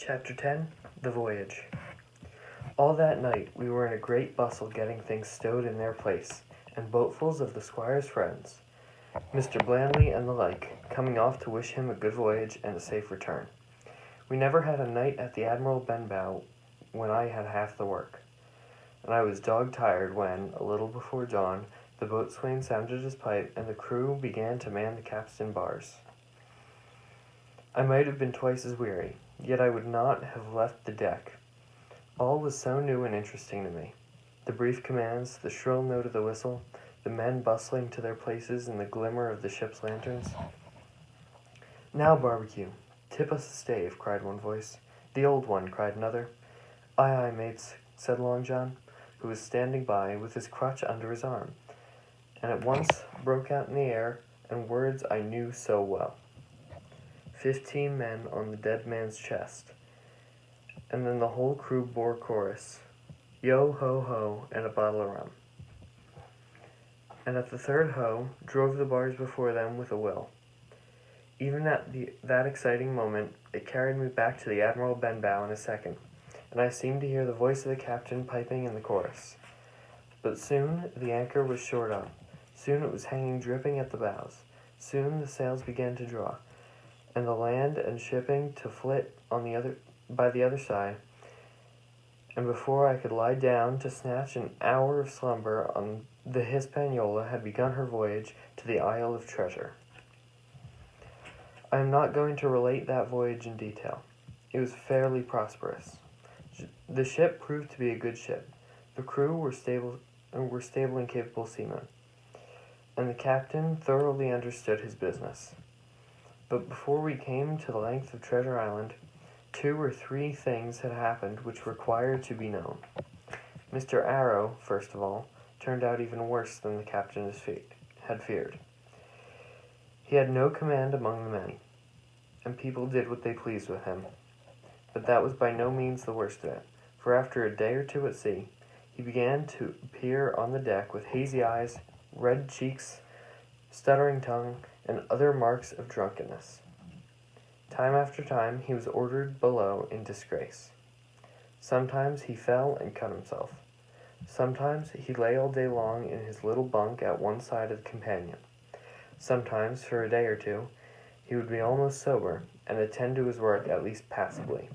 Chapter 10 The Voyage. All that night we were in a great bustle getting things stowed in their place, and boatfuls of the squire's friends, Mr. Blandley and the like, coming off to wish him a good voyage and a safe return. We never had a night at the Admiral Benbow when I had half the work, and I was dog-tired when, a little before dawn, the boatswain sounded his pipe and the crew began to man the capstan bars. I might have been twice as weary, yet I would not have left the deck. All was so new and interesting to me. The brief commands, the shrill note of the whistle, the men bustling to their places in the glimmer of the ship's lanterns. "Now, Barbecue, tip us a stave," cried one voice. "The old one," cried another. "Aye, aye, mates," said Long John, who was standing by with his crutch under his arm, and at once broke out in the air in words I knew so well. 15 men on the dead man's chest, and then the whole crew bore chorus, "Yo ho ho," and a bottle of rum. And at the third ho, drove the bars before them with a will. Even at that exciting moment, it carried me back to the Admiral Benbow in a second, and I seemed to hear the voice of the captain piping in the chorus. But soon the anchor was shored up. Soon it was hanging dripping at the bows. Soon the sails began to draw, and the land and shipping to flit by the other side, and before I could lie down to snatch an hour of slumber on the Hispaniola had begun her voyage to the Isle of Treasure. I am not going to relate that voyage in detail. It was fairly prosperous. The ship proved to be a good ship. The crew were stable and capable seamen, and the captain thoroughly understood his business. But before we came to the length of Treasure Island, 2 or 3 things had happened which required to be known. Mr. Arrow, first of all, turned out even worse than the captain had feared. He had no command among the men, and people did what they pleased with him. But that was by no means the worst of it, for after a day or 2 at sea, he began to appear on the deck with hazy eyes, red cheeks, stuttering tongue, and other marks of drunkenness. Time after time he was ordered below in disgrace. Sometimes he fell and cut himself. Sometimes he lay all day long in his little bunk at one side of the companion. Sometimes, for a day or 2, he would be almost sober, and attend to his work at least passably.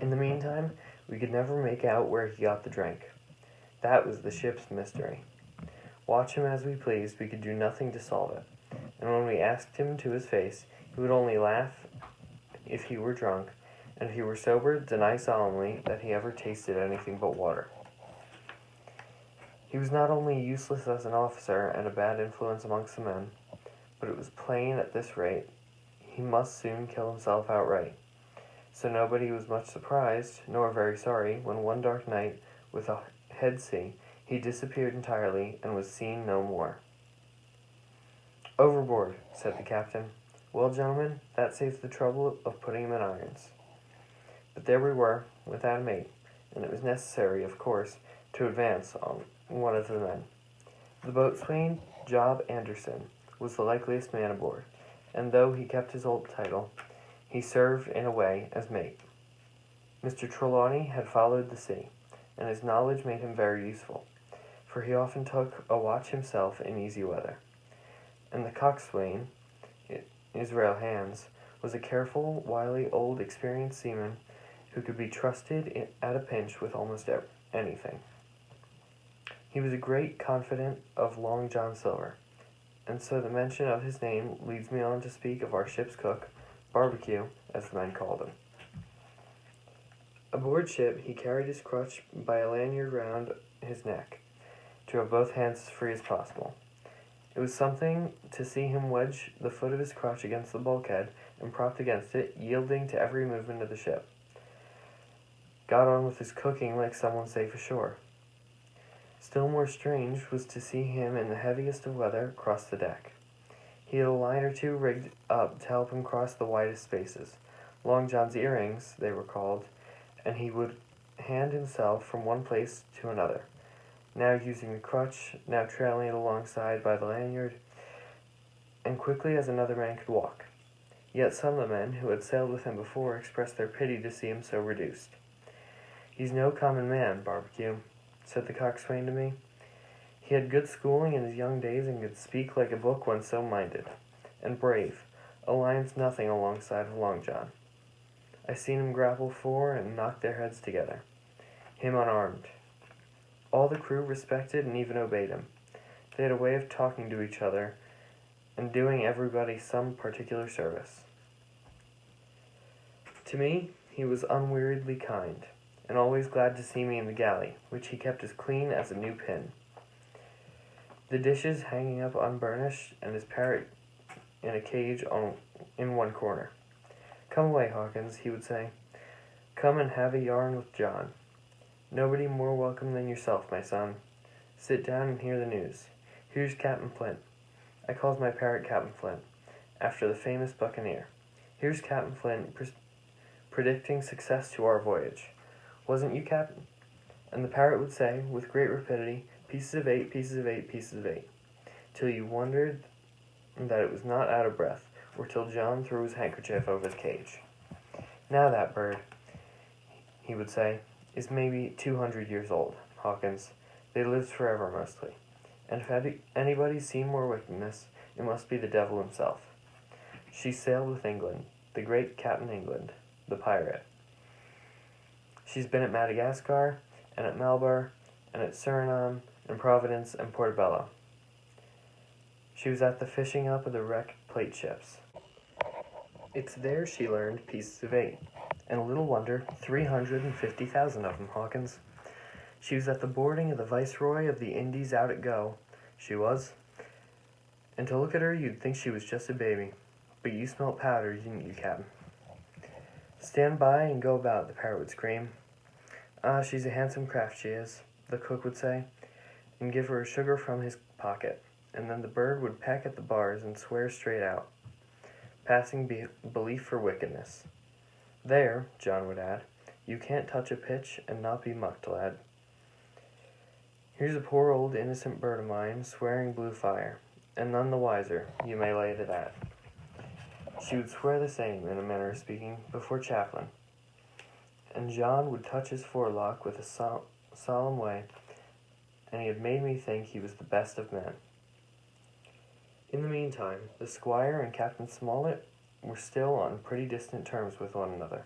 In the meantime, we could never make out where he got the drink. That was the ship's mystery. Watch him as we pleased, we could do nothing to solve it, and when we asked him to his face, he would only laugh if he were drunk, and if he were sober, deny solemnly that he ever tasted anything but water. He was not only useless as an officer and a bad influence amongst the men, but it was plain at this rate he must soon kill himself outright. So nobody was much surprised, nor very sorry, when one dark night, with a head sea, he disappeared entirely and was seen no more. "Overboard," said the captain. "Well, gentlemen, that saves the trouble of putting him in irons." But there we were, without a mate, and it was necessary, of course, to advance on one of the men. The boatswain, Job Anderson, was the likeliest man aboard, and though he kept his old title, he served, in a way, as mate. Mr. Trelawney had followed the sea, and his knowledge made him very useful, for he often took a watch himself in easy weather. And the coxswain, Israel Hands, was a careful, wily, old, experienced seaman who could be trusted at a pinch with almost anything. He was a great confidant of Long John Silver, and so the mention of his name leads me on to speak of our ship's cook, Barbecue, as the men called him. Aboard ship, he carried his crutch by a lanyard round his neck, to have both hands as free as possible. It was something to see him wedge the foot of his crutch against the bulkhead and propped against it, yielding to every movement of the ship. Got on with his cooking like someone safe ashore. Still more strange was to see him in the heaviest of weather cross the deck. He had a line or 2 rigged up to help him cross the widest spaces. Long John's earrings, they were called, and he would hand himself from one place to another, now using the crutch, now trailing it alongside by the lanyard, and quickly as another man could walk. Yet some of the men who had sailed with him before expressed their pity to see him so reduced. "He's no common man, Barbecue," said the coxswain to me. "He had good schooling in his young days and could speak like a book when so minded. And brave, a lion's nothing alongside of Long John. I seen him grapple four and knock their heads together. Him unarmed. All the crew respected and even obeyed him. They had a way of talking to each other and doing everybody some particular service. To me, he was unweariedly kind, and always glad to see me in the galley, which he kept as clean as a new pin. The dishes hanging up unburnished, and his parrot in a cage in one corner. 'Come away, Hawkins,' he would say. 'Come and have a yarn with John. Nobody more welcome than yourself, my son. Sit down and hear the news. Here's Captain Flint.' I calls my parrot Captain Flint, after the famous buccaneer. Here's Captain Flint predicting success to our voyage. Wasn't you, Captain?' And the parrot would say, with great rapidity, 'Pieces of 8, pieces of 8, pieces of 8, till you wondered that it was not out of breath, or till John threw his handkerchief over the cage. 'Now that bird,' he would say, 'is maybe 200 years old, Hawkins. They lives forever mostly. And if anybody's seen more wickedness, it must be the devil himself. She sailed with England, the great Captain England, the pirate. She's been at Madagascar, and at Malabar, and at Suriname, and Providence, and Portobello. She was at the fishing up of the wrecked plate ships. It's there she learned pieces of 8, and little wonder, 350,000 of them, Hawkins. She was at the boarding of the Viceroy of the Indies out at Go, she was. And to look at her, you'd think she was just a baby. But you smelt powder, didn't you, Captain?' 'Stand by and go about,' the parrot would scream. 'Ah, she's a handsome craft, she is,' the cook would say, and give her a sugar from his pocket, and then the bird would peck at the bars and swear straight out, passing belief for wickedness. 'There,' John would add, 'you can't touch a pitch and not be mucked, lad. Here's a poor old innocent bird of mine swearing blue fire, and none the wiser, you may lay to that.' She would swear the same, in a manner of speaking, before Chaplain, and John would touch his forelock with a solemn way, and he had made me think he was the best of men. In the meantime, the squire and Captain Smollett were still on pretty distant terms with one another.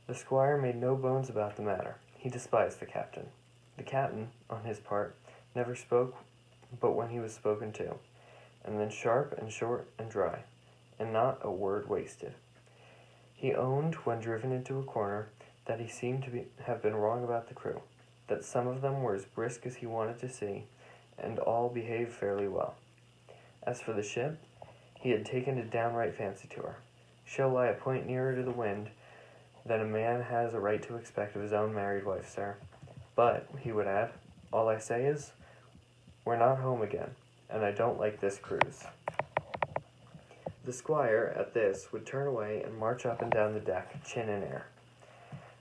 The squire made no bones about the matter. He despised the captain. The captain, on his part, never spoke but when he was spoken to, and then sharp and short and dry, and not a word wasted. He owned, when driven into a corner, that he seemed to have been wrong about the crew, that some of them were as brisk as he wanted to see, and all behaved fairly well. As for the ship, he had taken a downright fancy to her. She'll lie a point nearer to the wind than a man has a right to expect of his own married wife, sir. But,' he would add, 'all I say is, we're not home again, and I don't like this cruise.' The squire, at this, would turn away and march up and down the deck, chin in air.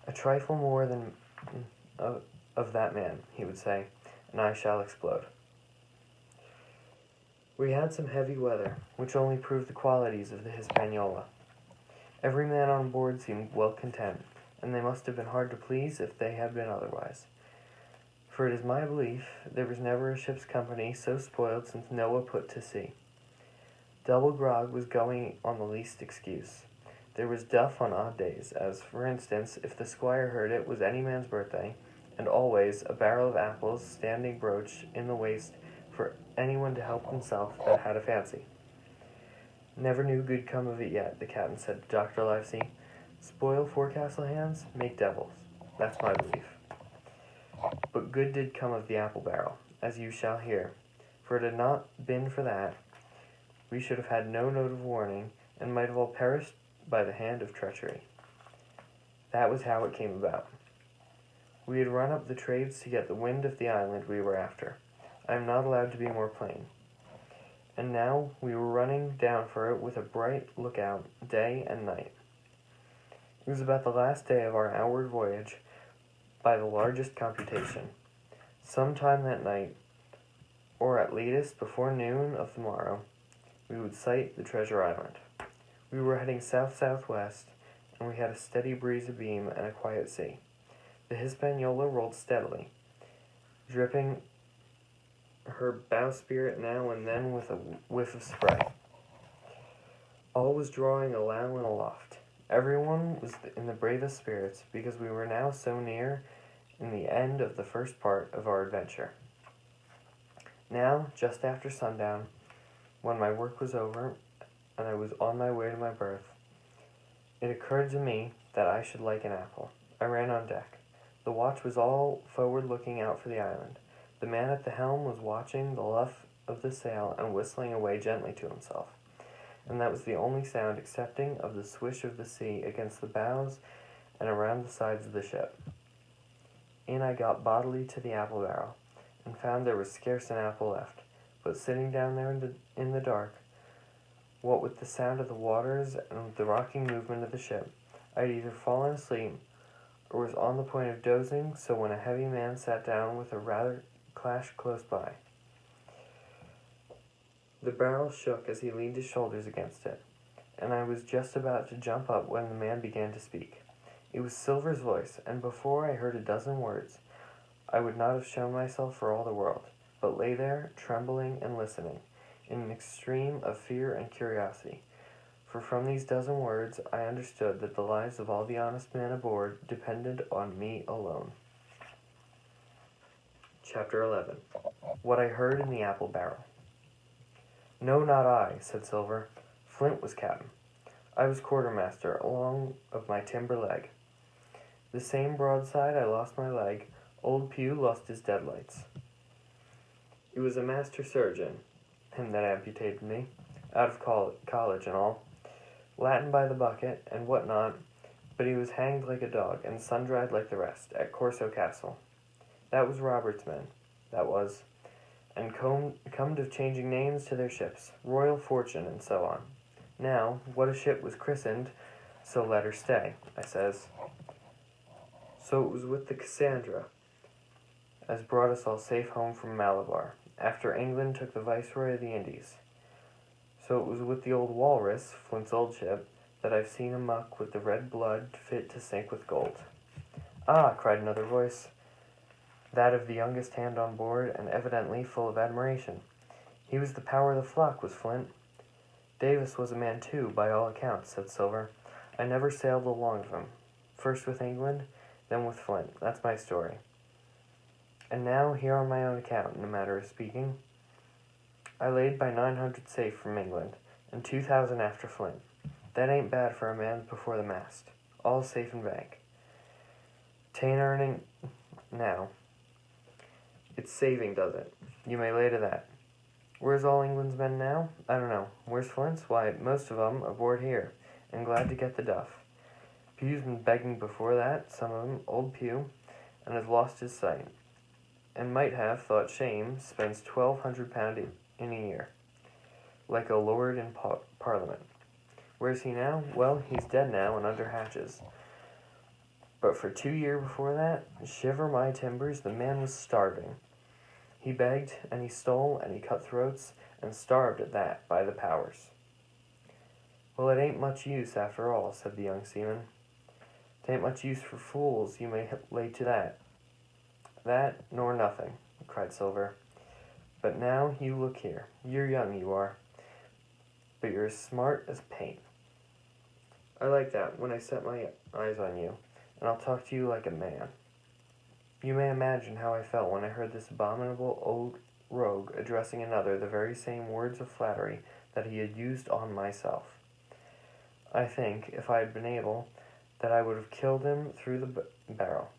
'A trifle more than of that man,' he would say, 'and I shall explode.' We had some heavy weather, which only proved the qualities of the Hispaniola. Every man on board seemed well content, and they must have been hard to please if they had been otherwise. For it is my belief there was never a ship's company so spoiled since Noah put to sea. Double grog was going on the least excuse. There was duff on odd days, as, for instance, if the squire heard it was any man's birthday, and always a barrel of apples standing broached in the waist for anyone to help himself that had a fancy. Never knew good come of it yet, the captain said to Dr. Livesey. Spoil forecastle hands, make devils. That's my belief. But good did come of the apple barrel, as you shall hear, for it had not been for that, we should have had no note of warning, and might have all perished by the hand of treachery. That was how it came about. We had run up the trades to get the wind of the island we were after. I am not allowed to be more plain. And now we were running down for it with a bright lookout, day and night. It was about the last day of our outward voyage, by the largest computation. Some time that night, or at latest before noon of the morrow, we would sight the treasure island. We were heading south-southwest, and we had a steady breeze abeam and a quiet sea. The Hispaniola rolled steadily, dripping her bowsprit now and then with a whiff of spray. All was drawing alow and aloft. Everyone was in the bravest spirits, because we were now so near in the end of the first part of our adventure. Now, just after sundown, when my work was over and I was on my way to my berth, it occurred to me that I should like an apple. I ran on deck. The watch was all forward looking out for the island. The man at the helm was watching the luff of the sail and whistling away gently to himself. And that was the only sound excepting of the swish of the sea against the bows and around the sides of the ship. In I got bodily to the apple barrel, and found there was scarce an apple left, but sitting down there in the dark, what with the sound of the waters and with the rocking movement of the ship, I had either fallen asleep or was on the point of dozing, so when a heavy man sat down with a rather clash close by. The barrel shook as he leaned his shoulders against it, and I was just about to jump up when the man began to speak. It was Silver's voice, and before I heard a dozen words, I would not have shown myself for all the world, but lay there, trembling and listening, in an extreme of fear and curiosity. For from these dozen words I understood that the lives of all the honest men aboard depended on me alone. Chapter 11. What I heard in the apple barrel. No, not I, said Silver. Flint was captain. I was quartermaster, along of my timber leg. The same broadside I lost my leg, old Pew lost his deadlights. It was a master surgeon, him that amputated me, out of college and all, Latin by the bucket and what not, but he was hanged like a dog and sun-dried like the rest, at Corso Castle. That was Robert's men, that was, and comed of changing names to their ships, Royal Fortune and so on. Now, what a ship was christened, so let her stay, I says. So it was with the Cassandra, as brought us all safe home from Malabar, after England took the Viceroy of the Indies. So it was with the old Walrus, Flint's old ship, that I've seen amuck with the red blood fit to sink with gold. Ah, cried another voice, that of the youngest hand on board, and evidently full of admiration. He was the power of the flock, was Flint. Davis was a man too, by all accounts, said Silver. I never sailed along of him. First with England, then with Flint. That's my story. And now, here on my own account, in a matter of speaking, I laid by 900 safe from England, and 2,000 after Flint. That ain't bad for a man before the mast. All safe in bank. 'Tain't earning now. It's saving, does it? You may lay to that. Where's all England's men now? I don't know. Where's Flint's? Why, most of 'em aboard here, and glad to get the duff. Pew's been begging before that, some of 'em, old Pew, and has lost his sight, and might have thought shame, spends £1,200 in a year, like a lord in Parliament. Where's he now? Well, he's dead now and under hatches. But for 2 years before that, shiver my timbers, the man was starving. He begged, and he stole, and he cut throats, and starved at that, by the powers. Well, it ain't much use, after all, said the young seaman. 'Tain't much use for fools, you may lay to that. That, nor nothing, cried Silver. But now, you look here. You're young, you are. But you're as smart as paint. I like that, when I set my eyes on you, and I'll talk to you like a man. You may imagine how I felt when I heard this abominable old rogue addressing another the very same words of flattery that he had used on myself. I think, if I had been able, that I would have killed him through the barrel.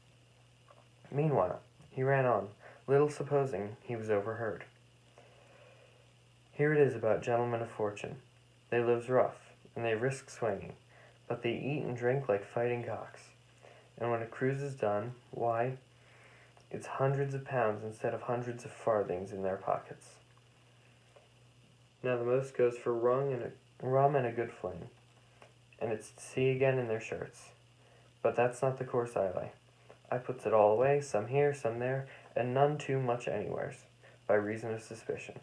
Meanwhile, he ran on, little supposing he was overheard. Here it is about gentlemen of fortune. They lives rough, and they risk swinging, but they eat and drink like fighting cocks. And when a cruise is done, why, it's hundreds of pounds instead of hundreds of farthings in their pockets. Now the most goes for rum and a good fling, and it's to sea again in their shirts. But that's not the course I lay. I puts it all away, some here, some there, and none too much anywheres, by reason of suspicion.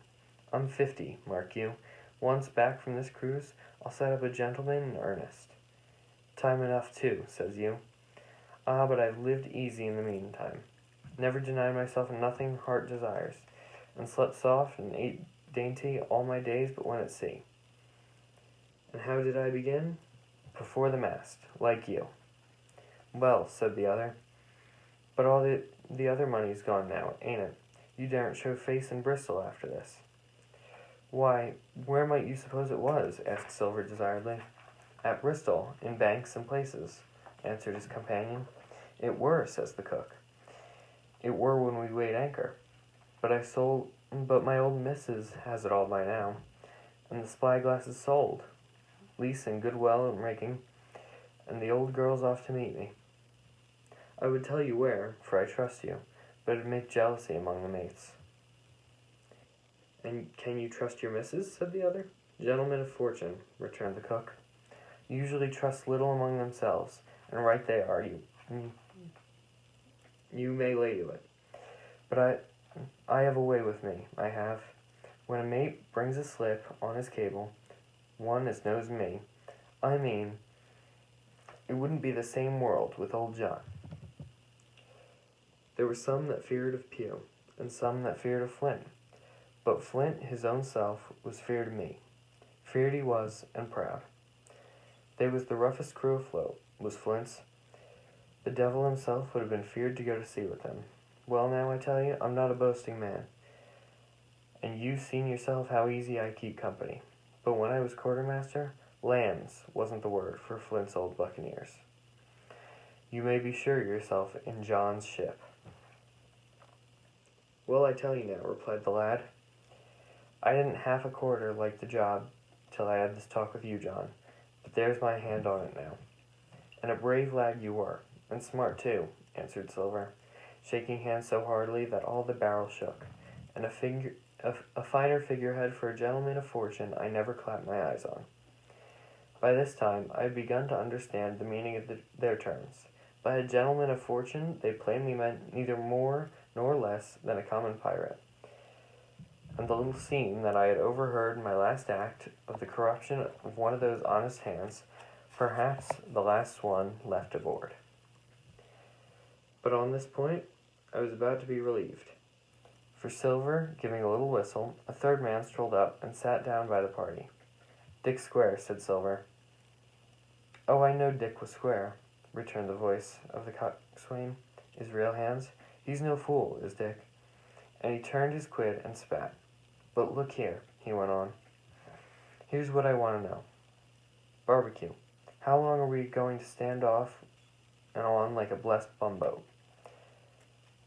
I'm 50, mark you, Once back from this cruise, I'll set up a gentleman in earnest. Time enough too, says you. Ah, but I've lived easy in the meantime. Never denied myself nothing heart desires, and slept soft and ate dainty all my days but when at sea. And how did I begin? Before the mast, like you. Well, said the other, but all the other money's gone now, ain't it? You daren't show face in Bristol after this. Why, where might you suppose it was? Asked Silver desiredly. At Bristol, in banks and places, answered his companion. It were, says the cook. It were when we weighed anchor. But my old missus has it all by now, and the spyglass is sold. Lease and good well and raking, and the old girl's off to meet me. I would tell you where, for I trust you, but it'd make jealousy among the mates. And can you trust your missus? Said the other. Gentlemen of fortune, returned the cook, usually trust little among themselves, and right they are. You may lay to it. But I have a way with me, I have. When a mate brings a slip on his cable, one as knows me, I mean, it wouldn't be the same world with old John. There were some that feared of Pew, and some that feared of Flint. But Flint, his own self, was feared of me. Feared he was, and proud. They was the roughest crew afloat, was Flint's. The devil himself would have been feared to go to sea with them. Well, now, I tell you, I'm not a boasting man, and you've seen yourself how easy I keep company. But when I was quartermaster, lambs wasn't the word for Flint's old buccaneers. You may be sure yourself in John's ship. Well, I tell you now, replied the lad. I didn't half a quarter like the job till I had this talk with you, John, but there's my hand on it now. And a brave lad you were, and smart too, answered Silver, shaking hands so heartily that all the barrel shook, and a finer figurehead for a gentleman of fortune I never clapped my eyes on. By this time I had begun to understand the meaning of their terms. By a gentleman of fortune they plainly meant neither more nor less than a common pirate. And the little scene that I had overheard in my last act of the corruption of one of those honest hands, perhaps the last one left aboard. But on this point I was about to be relieved. For Silver, giving a little whistle, a third man strolled up and sat down by the party. Dick Square, said Silver. Oh, I know Dick was square, returned the voice of the coxswain, his real hands. He's no fool, is Dick. And he turned his quid and spat. But look here, he went on. Here's what I want to know. Barbecue, how long are we going to stand off and on like a blessed bumboat?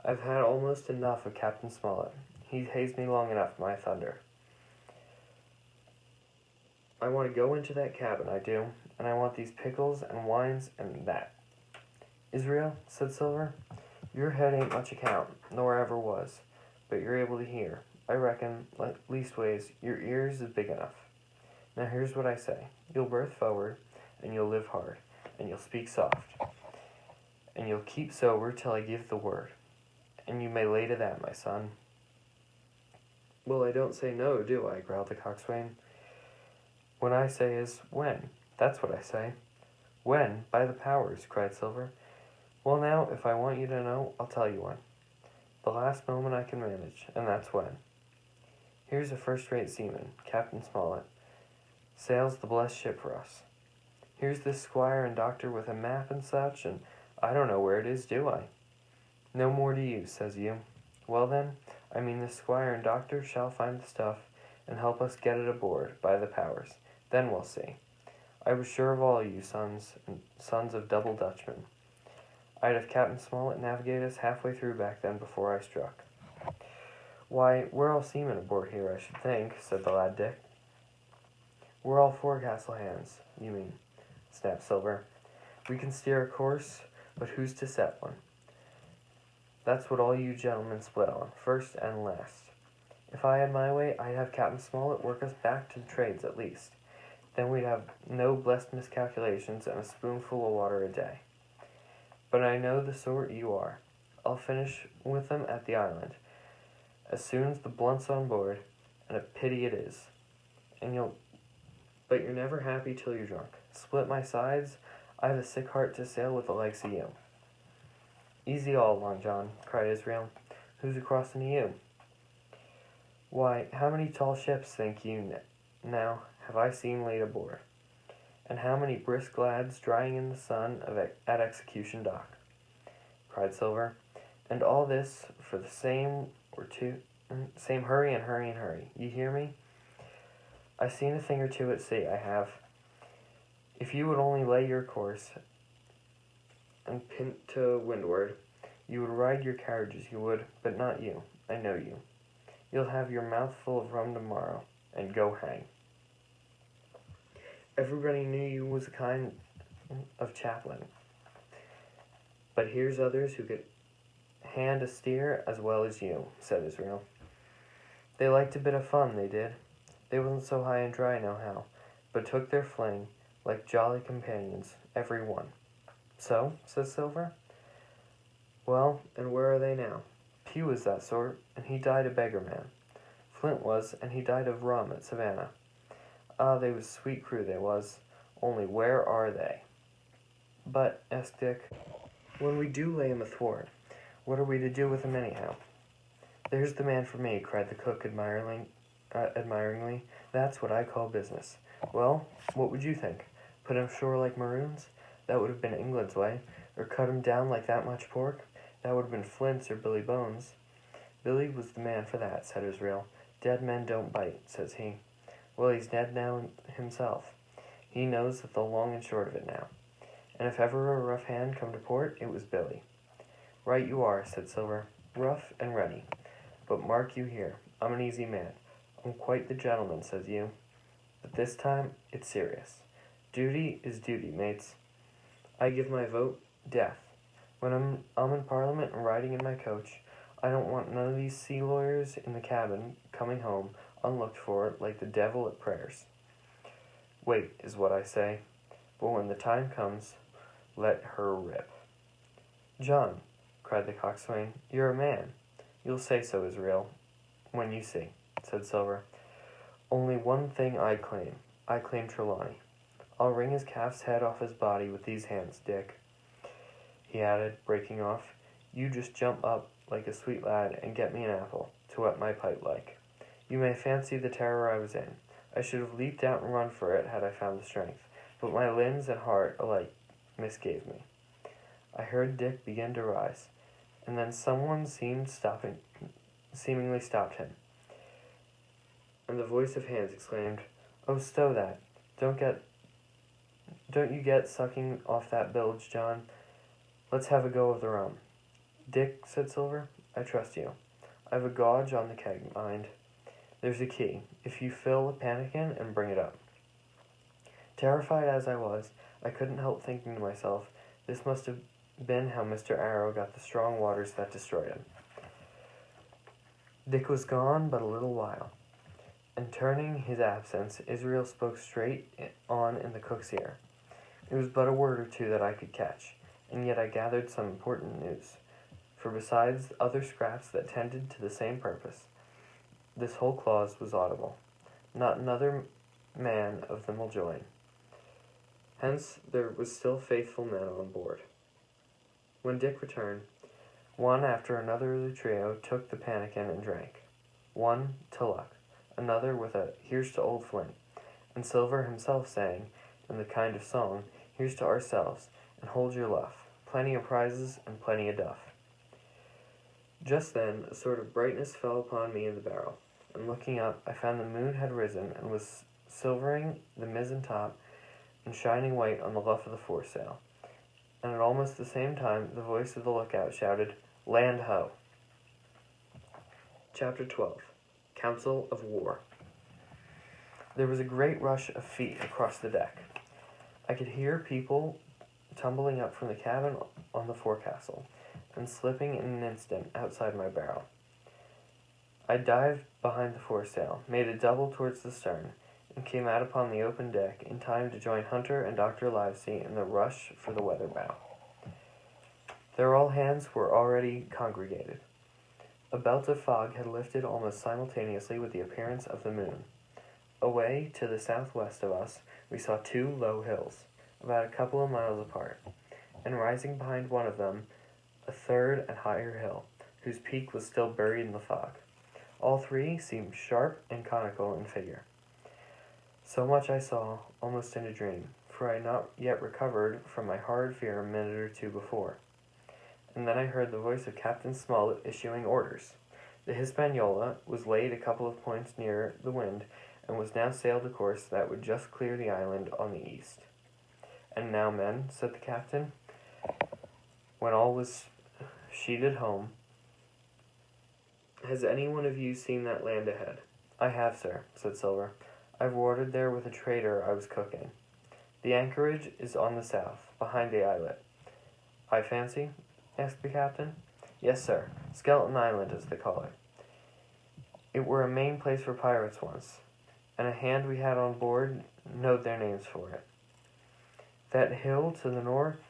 I've had almost enough of Captain Smollett. He hazed me long enough, my thunder. I want to go into that cabin, I do, and I want these pickles and wines and that. Israel, said Silver, your head ain't much account, nor ever was, but you're able to hear. I reckon, leastways, your ears is big enough. Now here's what I say. You'll berth forward, and you'll live hard, and you'll speak soft, and you'll keep sober till I give the word. And you may lay to that, my son. Well, I don't say no, do I? Growled the coxswain. When I say is when. That's what I say. When? By the powers, cried Silver. Well, now, if I want you to know, I'll tell you when. The last moment I can manage, and that's when. Here's a first-rate seaman, Captain Smollett. Sails the blessed ship for us. Here's this squire and doctor with a map and such, and I don't know where it is, do I? No more do you, says you. Well then, I mean this squire and doctor shall find the stuff and help us get it aboard, by the powers. Then we'll see. I was sure of all you sons of double Dutchmen. I'd have Captain Smollett navigate us halfway through back then before I struck. Why, we're all seamen aboard here, I should think, said the lad Dick. We're all forecastle hands, you mean, snapped Silver. We can steer a course, but who's to set one? That's what all you gentlemen split on, first and last. If I had my way, I'd have Captain Smollett work us back to the trades at least. Then we'd have no blessed miscalculations and a spoonful of water a day. But I know the sort you are. I'll finish with them at the island, as soon as the blunt's on board, and a pity it is. And but you're never happy till you're drunk. Split my sides, I've a sick heart to sail with the likes of you. Easy all along, John, cried Israel. Who's a-crossing to you? Why, how many tall ships, think you, now, have I seen laid aboard? And how many brisk lads drying in the sun at Execution Dock? Cried Silver. And all this for the same hurry and hurry and hurry. You hear me? I've seen a thing or two at sea, I have. If you would only lay your course and pin to windward, you would ride your carriages, you would, but not you. I know you. You'll have your mouth full of rum tomorrow, and go hang. Everybody knew you was a kind of chaplain, but here's others who could hand a steer as well as you, said Israel. They liked a bit of fun, they did. They wasn't so high and dry nohow, but took their fling like jolly companions, every one. So, said Silver. Well, and where are they now? Pugh was that sort, and he died a beggar man. Flint was, and he died of rum at Savannah. Ah, they was sweet crew, they was. Only where are they? But, asked Dick, when we do lay 'em athwart, what are we to do with 'em anyhow? There's the man for me, cried the cook admiringly. That's what I call business. Well, what would you think? Put 'em ashore like maroons? That would have been England's way. Or cut 'em down like that much pork? That would have been Flint's or Billy Bones. Billy was the man for that, said Israel. Dead men don't bite, says he. Well, he's dead now himself. He knows the long and short of it now. And if ever a rough hand come to port, it was Billy. Right you are, said Silver. Rough and ready. But mark you here, I'm an easy man. I'm quite the gentleman, says you. But this time, it's serious. Duty is duty, mates. I give my vote, death. When I'm in Parliament and riding in my coach, I don't want none of these sea lawyers in the cabin coming home unlooked for like the devil at prayers. Wait, is what I say. But when the time comes, let her rip. John, cried the coxswain, you're a man. You'll say so, Israel, when you see, said Silver. Only one thing I claim. I claim Trelawney. I'll wring his calf's head off his body with these hands, Dick. He added, breaking off, you just jump up like a sweet lad and get me an apple, to wet my pipe like. You may fancy the terror I was in. I should have leaped out and run for it had I found the strength, but my limbs and heart alike misgave me. I heard Dick begin to rise, and then someone seemingly stopped him, and the voice of Hans exclaimed, Oh, stow that! Don't you get sucking off that bilge, John? Let's have a go of the rum. Dick, said Silver, I trust you. I've a gauge on the keg, mind. There's a key. If you fill a pannikin and bring it up. Terrified as I was, I couldn't help thinking to myself, this must have been how Mr. Arrow got the strong waters that destroyed him. Dick was gone but a little while, and turning his absence, Israel spoke straight on in the cook's ear. It was but a word or two that I could catch, and yet I gathered some important news, for besides other scraps that tended to the same purpose, this whole clause was audible. Not another man of them will join. Hence there was still faithful men on board. When Dick returned, one after another of the trio took the pannikin and drank. One to luck, another with a here's to old Flint, and Silver himself sang, in the kind of song, here's to ourselves, and hold your luff, plenty of prizes and plenty of duff. Just then a sort of brightness fell upon me in the barrel, and looking up I found the moon had risen and was silvering the mizzen top and shining white on the luff of the foresail, and at almost the same time the voice of the lookout shouted, Land ho! Chapter 12. Council of War. There was a great rush of feet across the deck. I could hear people tumbling up from the cabin on the forecastle, and slipping in an instant outside my barrel. I dived behind the foresail, made a double towards the stern, and came out upon the open deck in time to join Hunter and Dr. Livesey in the rush for the weather bow. Their all hands were already congregated. A belt of fog had lifted almost simultaneously with the appearance of the moon. Away to the southwest of us, we saw two low hills, about a couple of miles apart, and rising behind one of them, a third and higher hill, whose peak was still buried in the fog. All three seemed sharp and conical in figure. So much I saw, almost in a dream, for I had not yet recovered from my horrid fear a minute or two before. And then I heard the voice of Captain Smollett issuing orders. The Hispaniola was laid a couple of points nearer the wind, and was now sailed a course that would just clear the island on the east. "And now, men," said the captain, when all was sheeted home, "has any one of you seen that land ahead?" "I have, sir," said Silver. "I've watered there with a trader I was cooking. The anchorage is on the south, behind the islet." "I fancy?" asked the captain. "Yes, sir. Skeleton Island, as they call it. It were a main place for pirates once, and a hand we had on board knowed their names for it. That hill to the north,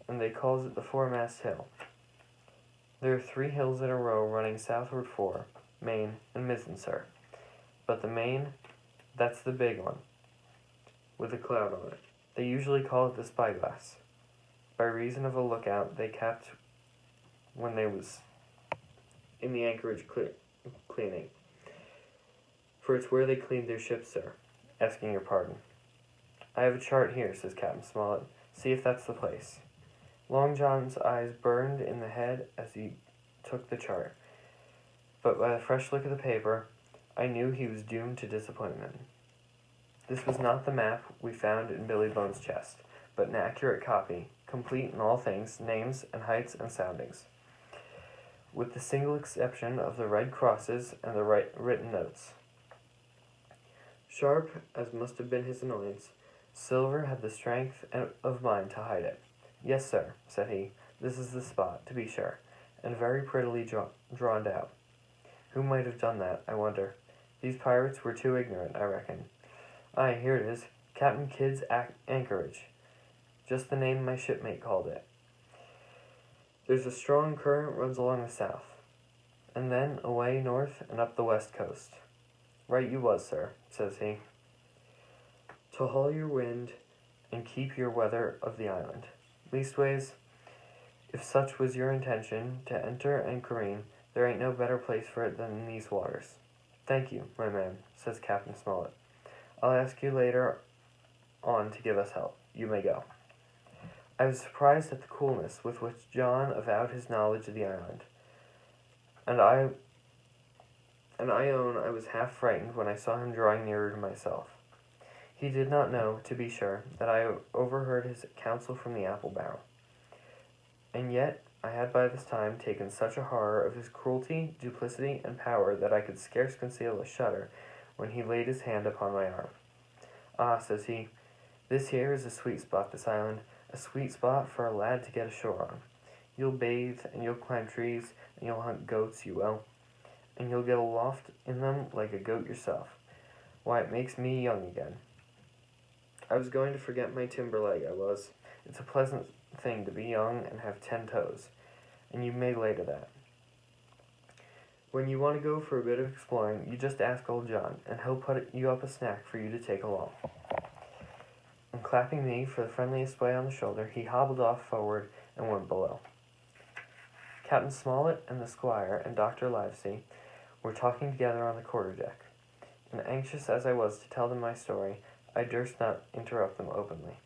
and they calls it the Foremast Hill. There are 3 hills in a row running southward fore, main, and mizzen, sir. But the main, that's the big one, with a cloud on it. They usually call it the Spyglass, by reason of a lookout they kept when they was in the anchorage cleaning. For it's where they cleaned their ships, sir. Asking your pardon." "I have a chart here," says Captain Smollett. "See if that's the place." Long John's eyes burned in the head as he took the chart, but by the fresh look of the paper, I knew he was doomed to disappointment. This was not the map we found in Billy Bones' chest, but an accurate copy, complete in all things, names and heights and soundings, with the single exception of the red crosses and the written notes. Sharp as must have been his annoyance, Silver had the strength of mind to hide it. "Yes, sir," said he, "this is the spot, to be sure, and very prettily drawn out. Who might have done that, I wonder? These pirates were too ignorant, I reckon. Aye, here it is, Captain Kidd's Anchorage, just the name my shipmate called it. There's a strong current runs along the south, and then away north and up the west coast." "Right you was, sir," says he, "to haul your wind and keep your weather of the island. Leastways, if such was your intention, to enter and careen, there ain't no better place for it than in these waters." "Thank you, my man," says Captain Smollett. "I'll ask you later on to give us help. You may go." I was surprised at the coolness with which John avowed his knowledge of the island, and I own I was half frightened when I saw him drawing nearer to myself. He did not know, to be sure, that I overheard his counsel from the apple barrel, and yet I had by this time taken such a horror of his cruelty, duplicity, and power that I could scarce conceal a shudder when he laid his hand upon my arm. "Ah," says he, "this here is a sweet spot, this island, a sweet spot for a lad to get ashore on. You'll bathe, and you'll climb trees, and you'll hunt goats, you will, and you'll get aloft in them like a goat yourself. Why, it makes me young again. I was going to forget my timber leg, I was. It's a pleasant thing to be young and have 10 toes, and you may lay to that. When you want to go for a bit of exploring, you just ask old John, and he'll put you up a snack for you to take along." And clapping me for the friendliest way on the shoulder, he hobbled off forward and went below. Captain Smollett and the squire and Dr. Livesey were talking together on the quarter-deck, and anxious as I was to tell them my story, I durst not interrupt them openly.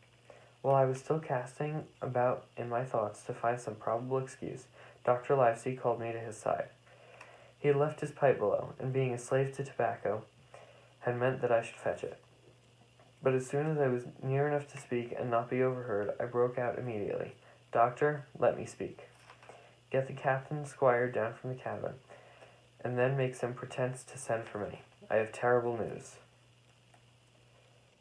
While I was still casting about in my thoughts to find some probable excuse, Dr. Livesey called me to his side. He had left his pipe below, and being a slave to tobacco, had meant that I should fetch it. But as soon as I was near enough to speak and not be overheard, I broke out immediately. "Doctor, let me speak. Get the captain and squire down from the cabin, and then make some pretence to send for me. I have terrible news."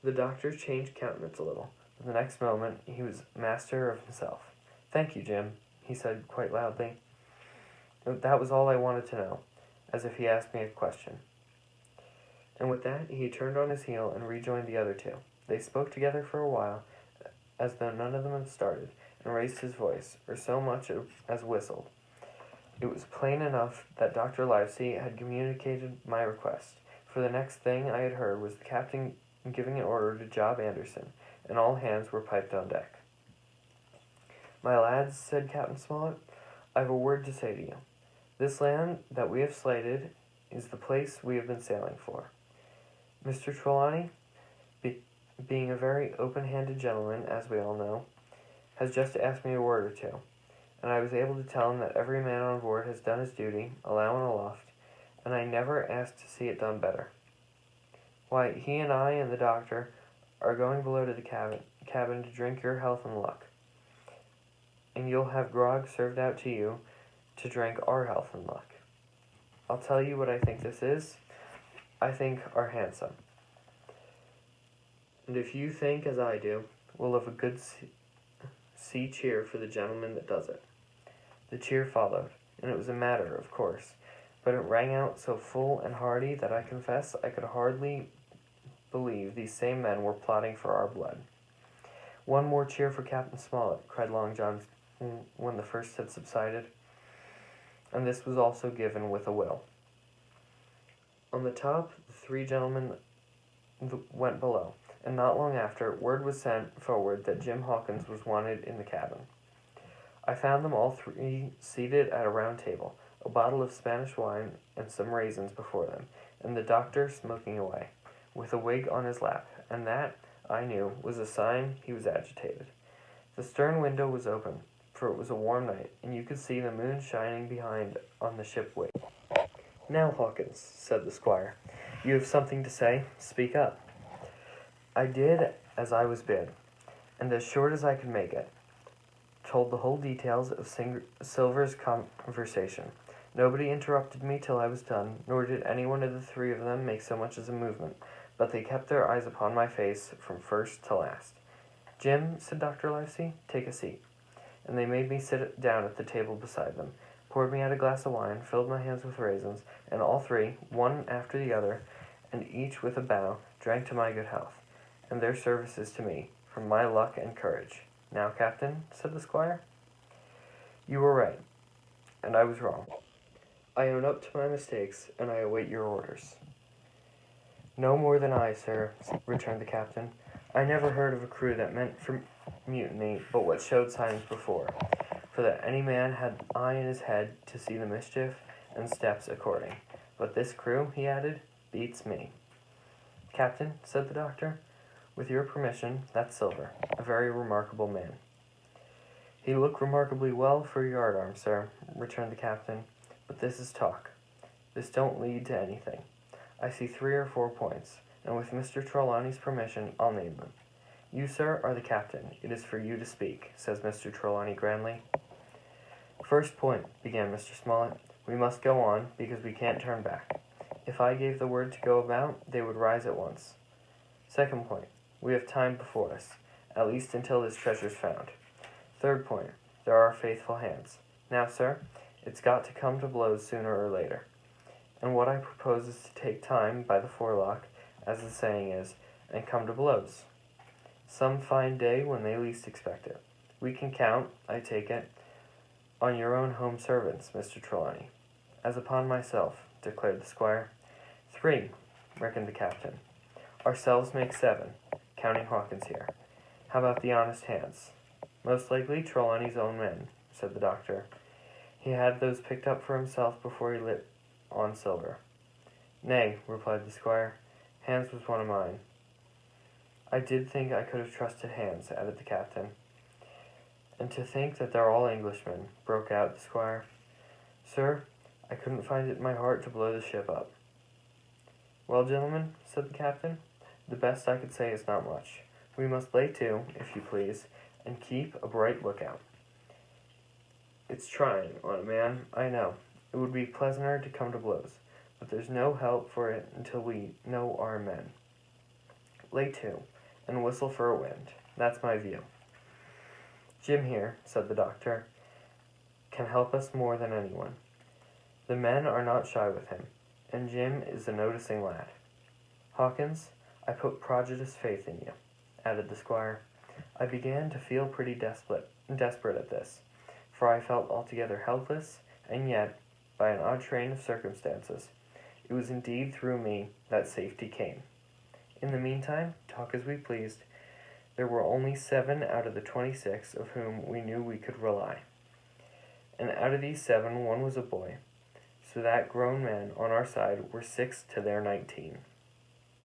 The doctor changed countenance a little, but the next moment he was master of himself. "Thank you, Jim," he said quite loudly. That was all I wanted to know, as if he asked me a question. And with that he turned on his heel and rejoined the other two. They spoke together for a while, as though none of them had started, and raised his voice, or so much as whistled. It was plain enough that Dr. Livesey had communicated my request, for the next thing I had heard was the captain giving an order to Job Anderson, and all hands were piped on deck. "My lads," said Captain Smollett, "I've a word to say to you. This land that we have slighted is the place we have been sailing for. Mr. Trelawney, being a very open-handed gentleman, as we all know, has just asked me a word or two, and I was able to tell him that every man on board has done his duty, alow and aloft, and I never asked to see it done better. Why, he and I and the doctor are going below to the cabin to drink your health and luck, and you'll have grog served out to you to drink our health and luck. I'll tell you what I think this is. I think our handsome. And if you think as I do, we'll have a good sea cheer for the gentleman that does it." The cheer followed, and it was a matter, of course, but it rang out so full and hearty that I confess I could hardly believe these same men were plotting for our blood. "One more cheer for Captain Smollett," cried Long John when the first had subsided, and this was also given with a will. On the top, the three gentlemen went below, and not long after, word was sent forward that Jim Hawkins was wanted in the cabin. I found them all three seated at a round table, a bottle of Spanish wine and some raisins before them, and the doctor smoking away, with a wig on his lap, and that, I knew, was a sign he was agitated. The stern window was open, for it was a warm night, and you could see the moon shining behind on the ship wake. "Now, Hawkins," said the squire, "you have something to say. Speak up." I did as I was bid, and as short as I could make it, told the whole details of Silver's conversation. Nobody interrupted me till I was done, nor did any one of the three of them make so much as a movement, but they kept their eyes upon my face from first to last. "Jim," said Dr. Livesey, "take a seat." And they made me sit down at the table beside them, poured me out a glass of wine, filled my hands with raisins, and all three, one after the other, and each with a bow, drank to my good health, and their services to me, from my luck and courage. "Now, Captain," said the squire, "you were right, and I was wrong. I own up to my mistakes, and I await your orders." "No more than I, sir," returned the captain. "I never heard of a crew that meant for mutiny but what showed signs before, for that any man had eye in his head to see the mischief, and steps according. But this crew," he added, "beats me." "Captain," said the doctor, "with your permission, that's Silver, a very remarkable man." "He looked remarkably well for a yardarm, sir," returned the captain, "but this is talk. This don't lead to anything. I see 3 or 4 points, and with Mr. Trelawney's permission, I'll name them. You, sir, are the captain. It is for you to speak," says Mr. Trelawney grandly. "First point," began Mr. Smollett, "we must go on, because we can't turn back. If I gave the word to go about, they would rise at once. Second point, we have time before us, at least until this treasure's found. Third point, there are faithful hands. Now, sir, it's got to come to blows sooner or later. And what I propose is to take time by the forelock, as the saying is, and come to blows. Some fine day when they least expect it. We can count, I take it, on your own home servants, Mr. Trelawney." "As upon myself," declared the squire. 3, reckoned the captain. "Ourselves make 7, counting Hawkins here. How about the honest hands?" "Most likely Trelawney's own men," said the doctor. "He had those picked up for himself before he lit on Silver." "Nay," replied the squire, "Hands was one of mine." "I did think I could have trusted Hands," added the captain. "And to think that they're all Englishmen," broke out the squire. "Sir, I couldn't find it in my heart to blow the ship up." "Well, gentlemen," said the captain, "the best I could say is not much. We must lay to, if you please, and keep a bright lookout. It's trying on a man, I know. It would be pleasanter to come to blows, but there's no help for it until we know our men. Lay to, and whistle for a wind. That's my view. Jim here," said the doctor, "can help us more than anyone. The men are not shy with him, and Jim is a noticing lad. Hawkins, I put prodigious faith in you," added the squire. I began to feel pretty desperate at this, for I felt altogether helpless, and yet, by an odd train of circumstances, It was indeed through me that safety came. In the meantime, talk as we pleased, there were only 7 out of the 26 of whom we knew we could rely. And out of these 7, one was a boy, so that grown men on our side were 6 to their 19.